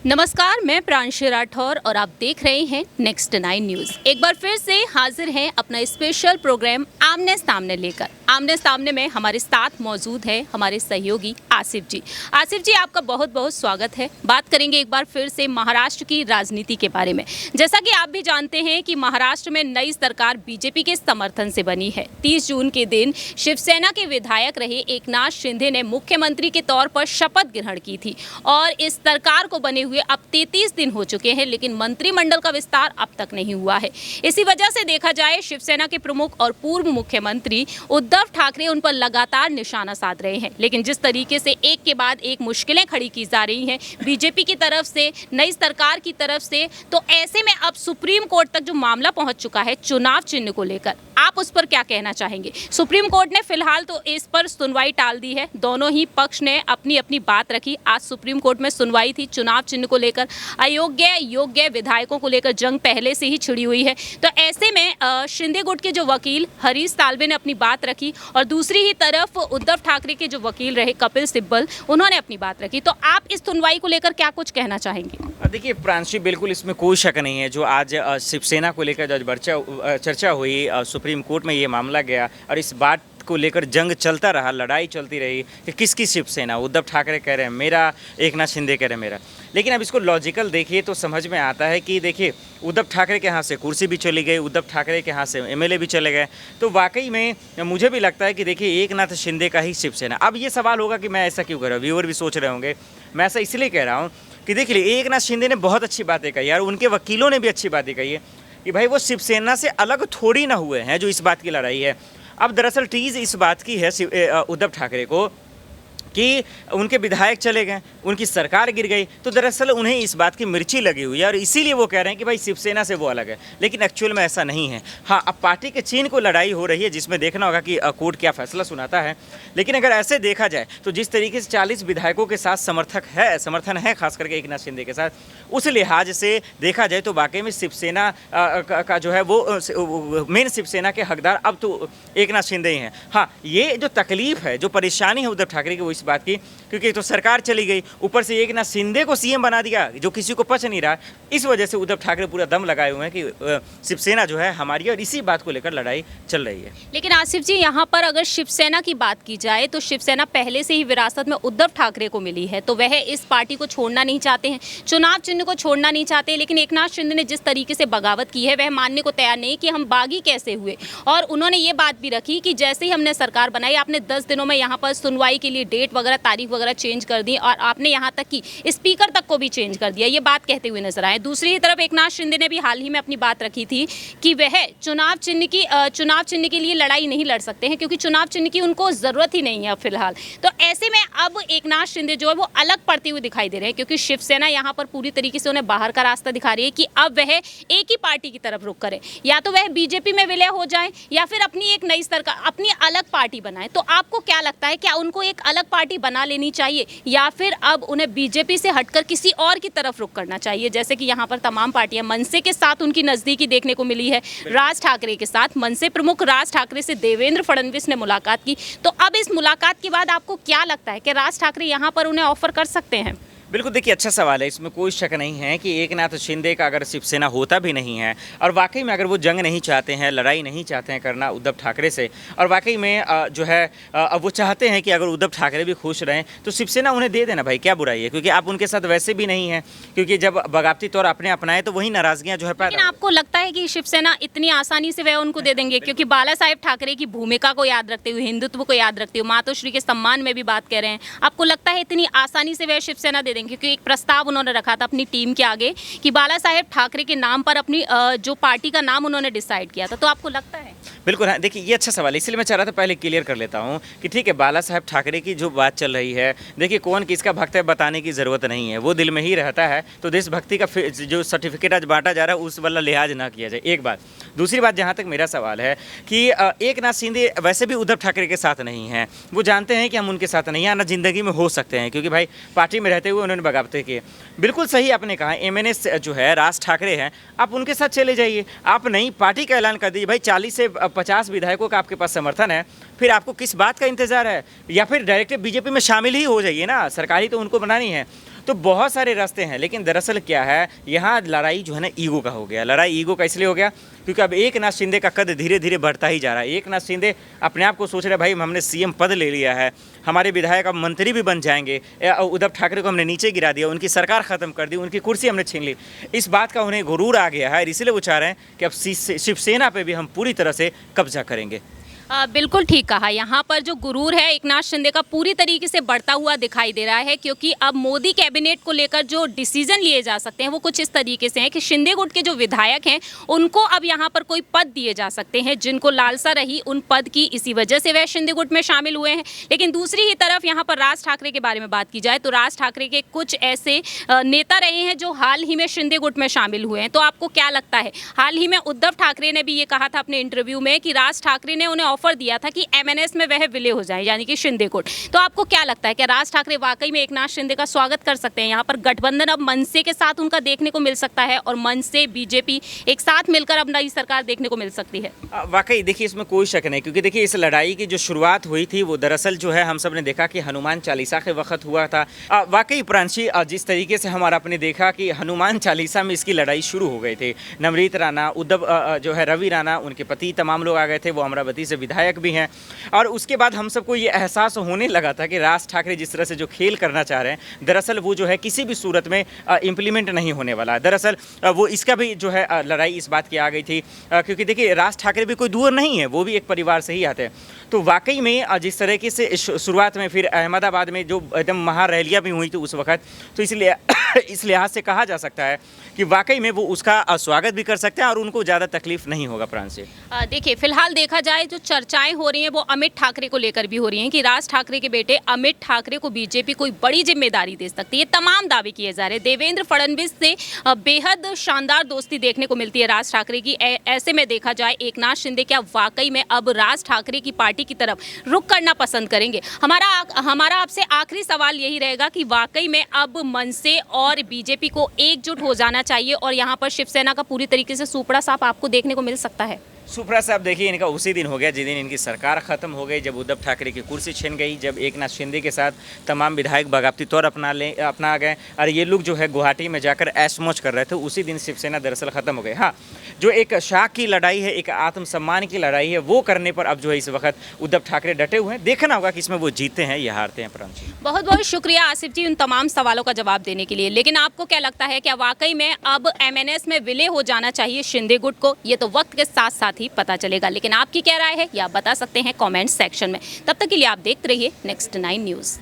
नमस्कार, मैं प्रांशी राठौर और आप देख रहे हैं नेक्स्ट 9 न्यूज। एक बार फिर से हाजिर हैं अपना स्पेशल प्रोग्राम आमने सामने लेकर। आमने सामने में हमारे साथ मौजूद है हमारे सहयोगी आसिफ जी। आसिफ जी, आपका बहुत बहुत स्वागत है। बात करेंगे एक बार फिर से महाराष्ट्र की राजनीति के बारे में। जैसा कि आप भी जानते हैं कि महाराष्ट्र में नई सरकार बीजेपी के समर्थन से बनी है। 30 जून के दिन शिवसेना के विधायक रहे एकनाथ शिंदे ने मुख्यमंत्री के तौर पर शपथ ग्रहण की थी और इस सरकार को बने हुए अब 33 दिन हो चुके हैं, लेकिन मंत्रिमंडल का विस्तार अब तक नहीं हुआ है। इसी वजह से देखा जाए, शिवसेना के प्रमुख और पूर्व मुख्यमंत्री उद्धव ठाकरे उन पर लगातार निशाना साध रहे हैं। लेकिन जिस तरीके से एक के बाद एक मुश्किलें खड़ी की जा रही हैं बीजेपी की तरफ से, नई सरकार की तरफ से, तो ऐसे में अब सुप्रीम कोर्ट तक जो मामला पहुंच चुका है चुनाव चिन्ह को लेकर, आप उस पर क्या कहना चाहेंगे? सुप्रीम कोर्ट ने फिलहाल तो इस पर सुनवाई टाल दी है। दोनों ही पक्ष ने अपनी अपनी बात रखी। आज सुप्रीम कोर्ट में सुनवाई थी चुनाव चिन्ह को लेकर। अयोग्य योग्य विधायकों को लेकर जंग पहले से ही छिड़ी हुई है। तो ऐसे में शिंदे गुट के जो वकील हरीश साल्वे ने अपनी बात रखी और दूसरी ही तरफ उद्धव ठाकरे के जो वकील रहे कपिल सिब्बल, उन्होंने अपनी बात रखी। तो आप इस सुनवाई को लेकर क्या कुछ कहना चाहेंगे? देखिए प्रांशी, बिल्कुल इसमें कोई शक नहीं है। जो आज शिवसेना को लेकर जो चर्चा हुई सुप्रीम कोर्ट में, ये मामला गया और इस बात को लेकर जंग चलता रहा, लड़ाई चलती रही कि किसकी शिवसेना। उद्धव ठाकरे कह रहे हैं मेरा, एकनाथ शिंदे कह रहे हैं मेरा। लेकिन अब इसको लॉजिकल देखिए तो समझ में आता है कि देखिए उद्धव ठाकरे के यहाँ से कुर्सी भी चली गई, उद्धव ठाकरे के यहाँ से एमएलए भी चले गए। तो वाकई में मुझे भी लगता है कि देखिए एकनाथ शिंदे का ही शिवसेना। अब ये सवाल होगा कि मैं ऐसा क्यों कर रहा हूँ, व्यूअर भी सोच रहे होंगे। मैं ऐसा इसलिए कह रहा हूँ कि देखिए एकनाथ शिंदे ने बहुत अच्छी बातें कही और उनके वकीलों ने भी अच्छी बातें कही है कि भाई वो शिवसेना से अलग थोड़ी ना हुए हैं जो इस बात की लड़ाई है। अब दरअसल टीज इस बात की है उद्धव ठाकरे को कि उनके विधायक चले गए, उनकी सरकार गिर गई, तो दरअसल उन्हें इस बात की मिर्ची लगी हुई है और इसीलिए वो कह रहे हैं कि भाई शिवसेना से वो अलग है। लेकिन एक्चुअल में ऐसा नहीं है। हाँ, अब पार्टी के चिन्ह को लड़ाई हो रही है जिसमें देखना होगा कि कोर्ट क्या फैसला सुनाता है। लेकिन अगर ऐसे देखा जाए तो जिस तरीके से 40 विधायकों के साथ समर्थन है खास करके एकनाथ शिंदे के साथ, उस लिहाज से देखा जाए तो वाकई में शिवसेना का जो है वो मेन शिवसेना के हकदार अब तो एकनाथ शिंदे ही हैं। हाँ, ये जो तकलीफ है, जो परेशानी है उद्धव ठाकरे की, वो इस बात की क्योंकि तो सरकार चली गई, ऊपर से एकनाथ शिंदे को सीएम बना दिया जो किसी को पच नहीं रहा। इस वजह से उद्धव ठाकरे पूरा दम लगाए हुए हैं कि शिवसेना जो है हमारी, और इसी बात को लेकर लड़ाई चल रही है। लेकिन आसिफ जी, यहाँ पर अगर शिवसेना की बात की जाए तो शिवसेना पहले से ही विरासत में उद्धव ठाकरे को मिली है, तो वह इस पार्टी को छोड़ना नहीं चाहते हैं, चुनाव चिन्ह को छोड़ना नहीं चाहते। लेकिन एकनाथ शिंदे ने जिस तरीके से बगावत की है वह मानने को तैयार नहीं कि हम बागी कैसे हुए। और उन्होंने ये बात भी रखी कि जैसे ही हमने सरकार बनाई, आपने 10 दिनों में यहाँ पर सुनवाई के लिए डेट वगैरह, तारीख वगैरह चेंज कर दी और आपने यहाँ तक कि स्पीकर तक को भी चेंज कर दिया। ये बात कहते हुए नजर आए। दूसरी ही तरफ एकनाथ शिंदे ने भी हाल ही में अपनी बात रखी थी कि वह चुनाव चिन्ह के लिए लड़ाई नहीं लड़ सकते हैं क्योंकि चुनाव चिन्ह की उनको जरूरत ही नहीं है फिलहाल। तो ऐसे में अब एकनाथ शिंदे जो है वो अलग पड़ते हुए दिखाई दे रहे हैं क्योंकि शिवसेना यहाँ पर पूरी तरीके से उन्हें बाहर का रास्ता दिखा रही है कि अब वह एक ही पार्टी की तरफ रुख करें, या तो वह बीजेपी में विलय हो जाए या फिर अपनी एक नई सरकार, अपनी अलग पार्टी बनाए। तो आपको क्या लगता है, क्या उनको एक अलग पार्टी बना लेनी चाहिए या फिर अब उन्हें बीजेपी से हटकर किसी और की तरफ रुख करना चाहिए? जैसे कि यहाँ पर तमाम पार्टियां, मनसे के साथ उनकी नजदीकी देखने को मिली है, राज ठाकरे के साथ, मनसे प्रमुख राज ठाकरे से देवेंद्र फडणवीस ने मुलाकात की। तो अब इस मुलाकात के बाद आपको क्या लगता है कि राज ठाकरे यहाँ पर उन्हें ऑफर कर सकते हैं? बिल्कुल, देखिए अच्छा सवाल है, इसमें कोई शक नहीं है कि एकनाथ शिंदे का अगर शिवसेना होता भी नहीं है और वाकई में अगर वो जंग नहीं चाहते हैं, लड़ाई नहीं चाहते हैं करना उद्धव ठाकरे से, और वाकई में जो है अब वो चाहते हैं कि अगर उद्धव ठाकरे भी खुश रहें तो शिवसेना उन्हें दे देना, भाई क्या बुराई है, क्योंकि आप उनके साथ वैसे भी नहीं हैं, क्योंकि जब बगावती तौर अपने अपनाए तो वही नाराजगियाँ जो है लेकिन आपको लगता है कि शिवसेना इतनी आसानी से वह उनको दे देंगे? क्योंकि बाला साहेब ठाकरे की भूमिका को याद रखते हुए, हिंदुत्व को याद रखते हुए, मातोश्री के सम्मान में भी बात कह रहे हैं, आपको लगता है इतनी आसानी से वह शिवसेना दे देंगे? क्योंकि एक प्रस्ताव उन्होंने रखा था अपनी टीम के आगे कि बाला साहेब ठाकरे के नाम पर अपनी जो पार्टी का नाम उन्होंने डिसाइड किया था। तो आपको लगता है? बिल्कुल, हाँ, देखिए ये अच्छा सवाल है, इसलिए मैं चाह रहा था पहले क्लियर कर लेता हूँ कि ठीक है, बाला साहेब ठाकरे की जो बात चल रही है, देखिए कौन किसका भक्त है बताने की ज़रूरत नहीं है, वो दिल में ही रहता है। तो देशभक्ति का जो सर्टिफिकेट आज बांटा जा रहा है उस वाला लिहाज ना किया जाए, एक बात। दूसरी बात, जहाँ तक मेरा सवाल है कि एकनाथ शिंदे वैसे भी उद्धव ठाकरे के साथ नहीं हैं, वो जानते हैं कि हम उनके साथ नहीं आना ज़िंदगी में हो सकते हैं, क्योंकि भाई पार्टी में रहते हुए उन्होंने बगावतें की। बिल्कुल सही आपने कहा, एमएनएस जो है राज ठाकरे हैं, आप उनके साथ चले जाइए, आप नई पार्टी का ऐलान कर दीजिए। भाई 40 से 50 विधायकों का आपके पास समर्थन है, फिर आपको किस बात का इंतजार है? या फिर डायरेक्ट बीजेपी में शामिल ही हो जाइए ना, सरकारी तो उनको बनानी है। तो बहुत सारे रास्ते हैं, लेकिन दरअसल क्या है, यहाँ लड़ाई जो है ना ईगो का हो गया। लड़ाई ईगो का इसलिए हो गया क्योंकि अब एकनाथ शिंदे का कद धीरे धीरे बढ़ता ही जा रहा है। एकनाथ शिंदे अपने आप को सोच रहे भाई हमने सीएम पद ले लिया है, हमारे विधायक अब मंत्री भी बन जाएंगे, उद्धव ठाकरे को हमने नीचे गिरा दिया, उनकी सरकार खत्म कर दी, उनकी कुर्सी हमने छीन ली। इस बात का उन्हें गुरूर आ गया है, इसलिए वो चाह रहे हैं कि अब शिवसेना पे भी हम पूरी तरह से कब्जा करेंगे। बिल्कुल ठीक कहा। यहाँ पर जो गुरूर है एकनाथ शिंदे का पूरी तरीके से बढ़ता हुआ दिखाई दे रहा है, क्योंकि अब मोदी कैबिनेट को लेकर जो डिसीजन लिए जा सकते हैं वो कुछ इस तरीके से हैं कि शिंदे गुट के जो विधायक हैं उनको अब यहाँ पर कोई पद दिए जा सकते हैं, जिनको लालसा रही उन पद की, इसी वजह से वह शिंदे गुट में शामिल हुए हैं। लेकिन दूसरी ही तरफ यहाँ पर राज ठाकरे के बारे में बात की जाए तो राज ठाकरे के कुछ ऐसे नेता रहे हैं जो हाल ही में शिंदे गुट में शामिल हुए हैं। तो आपको क्या लगता है, हाल ही में उद्धव ठाकरे ने भी ये कहा था अपने इंटरव्यू में कि राज ठाकरे ने उन्हें ऑफर दिया था कि एमएनएस में वह विलय हो जाए, यानी कि शिंदे गुट। तो आपको क्या लगता है कि राज ठाकरे वाकई में एकनाथ शिंदे का स्वागत कर सकते हैं? यहाँ पर गठबंधन अब मनसे के साथ उनका देखने को मिल सकता है और मनसे बीजेपी एक साथ मिलकर अब नई सरकार देखने को मिल सकती है। वाकई देखिए इसमें कोई शक नहीं, क्योंकि देखिए इस लड़ाई की जो शुरुआत हुई थी वो दरअसल जो है हम सब ने देखा कि हनुमान चालीसा के वक्त हुआ था। वाकई प्रांशी जिस तरीके से हमारा आपने देखा कि हनुमान चालीसा में इसकी लड़ाई शुरू हो गई थी। नवनीत राणा, उद्धव जो है रवि राणा, उनके पति, तमाम लोग आ गए थे, वो अमरावती से विधायक भी हैं। और उसके बाद हम सबको ये एहसास होने लगा था कि राज ठाकरे जिस तरह से जो खेल करना चाह रहे हैं दरअसल वो जो है किसी भी सूरत में इम्प्लीमेंट नहीं होने वाला है। दरअसल वो इसका भी जो है लड़ाई इस बात की आ गई थी, क्योंकि देखिए राज ठाकरे भी कोई दूर नहीं है, वो भी एक परिवार से ही आते हैं। तो वाकई में जिस तरीके से शुरुआत में फिर अहमदाबाद में जो एकदम महारैलियाँ भी हुई थी उस वक्त, तो इसलिए इस लिहाज से कहा जा सकता है कि वाकई में वो उसका स्वागत भी कर सकते हैं और उनको ज़्यादा तकलीफ नहीं होगा। प्रांत से देखिए फिलहाल देखा जाए जो चर्चाएं हो रही हैं वो अमित ठाकरे को लेकर भी हो रही हैं कि राज ठाकरे के बेटे अमित ठाकरे को बीजेपी कोई बड़ी जिम्मेदारी दे सकती है। तमाम दावे किए जा रहे हैं। देवेंद्र फडणवीस से बेहद शानदार दोस्ती देखने को मिलती है राज ठाकरे की। ऐसे में देखा जाए एकनाथ शिंदे क्या वाकई में अब राज ठाकरे की पार्टी की तरफ रुख करना पसंद करेंगे? हमारा आपसे आखिरी सवाल यही रहेगा कि वाकई में अब मनसे और बीजेपी को एकजुट हो जाना चाहिए और यहाँ पर शिवसेना का पूरी तरीके से सूपड़ा साफ आपको देखने को मिल सकता है? सुप्रा साहब देखिए इनका उसी दिन हो गया जिस दिन इनकी सरकार खत्म हो गई, जब उद्धव ठाकरे की कुर्सी छिन गई, जब एकनाथ शिंदे के साथ तमाम विधायक बगावती तौर अपना गए और ये लोग जो है गुवाहाटी में जाकर ऐश मौज कर रहे थे, उसी दिन शिवसेना दरअसल खत्म हो गई। हाँ, जो एक शाख की लड़ाई है, एक आत्मसम्मान की लड़ाई है, वो करने पर अब जो है इस वक्त उद्धव ठाकरे डटे हुए हैं। देखना होगा कि इसमें वो जीतते हैं या हारते हैं। प्रांत जी बहुत बहुत शुक्रिया आसिफ जी उन तमाम सवालों का जवाब देने के लिए। लेकिन आपको क्या लगता है क्या वाकई में अब एमएनएस में विलय हो जाना चाहिए शिंदे गुट को? ये तो वक्त के साथ साथ ही पता चलेगा, लेकिन आपकी क्या राय है ये आप बता सकते हैं कमेंट सेक्शन में। तब तक के लिए आप देखते रहिए नेक्स्ट 9 न्यूज़।